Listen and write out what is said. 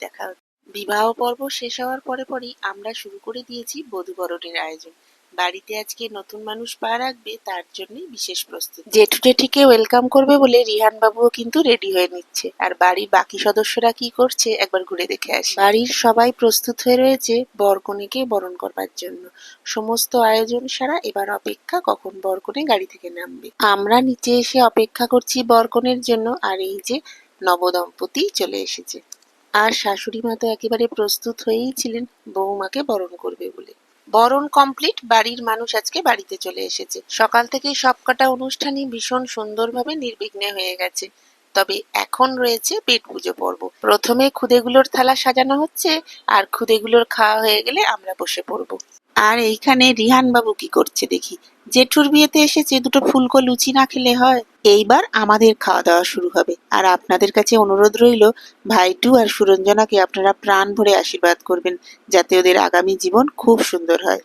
দেখা হচ্ছে। বিবাহ পর্ব শেষ হওয়ার পরেই আমরা শুরু করে দিয়েছি বধূবরণের আয়োজন। বাড়িতে আজকে নতুন মানুষ পা রাখবে, তার জন্যই বিশেষ প্রস্তুতি। জেঠু জেঠিকে ওয়েলকাম করবে বলে রিহান বাবুও কিন্তু রেডি হয়ে নিচ্ছে। আর বাড়ির বাকি সদস্যরা কি করছে একবার ঘুরে দেখে আসি। বাড়ির সবাই প্রস্তুত হয়ে রয়েছে বরকনেকে বরণ করবার জন্য। সমস্ত আয়োজন সারা, এবার অপেক্ষা কখন বরকনে গাড়ি থেকে নামবে। আমরা নিচে এসে অপেক্ষা করছি বরকনের জন্য, আর এই যে নবদম্পতি চলে এসেছে। আর শাশুড়ি মা তো একেবারে প্রস্তুত হয়েই ছিলেন বৌমাকে বরণ করবে বলে। বরণ কমপ্লিট, বাড়ির মানুষ আজকে বাড়িতে চলে এসেছে। সকাল থেকে সবকটা অনুষ্ঠানই ভীষণ সুন্দরভাবে নির্বিঘ্নে হয়ে গেছে। তবে এখন রয়েছে পেট পুজো পর্ব। প্রথমে খুদেগুলোর থালা সাজানো হচ্ছে, আর খুদেগুলোর খাওয়া হয়ে গেলে আমরা বসে পড়বো। আর এইখানে রিহান বাবু কি করছে দেখি। জেঠুর বিয়েতে এসেছে, দুটো ফুলকো লুচি না খেলে হয়। এইবার আমাদের খাওয়া দাওয়া শুরু হবে। আর আপনাদের কাছে অনুরোধ রইল, ভাইটু আর সুরঞ্জনাকে আপনারা প্রাণ ভরে আশীর্বাদ করবেন, যাতে ওদের আগামী জীবন খুব সুন্দর হয়।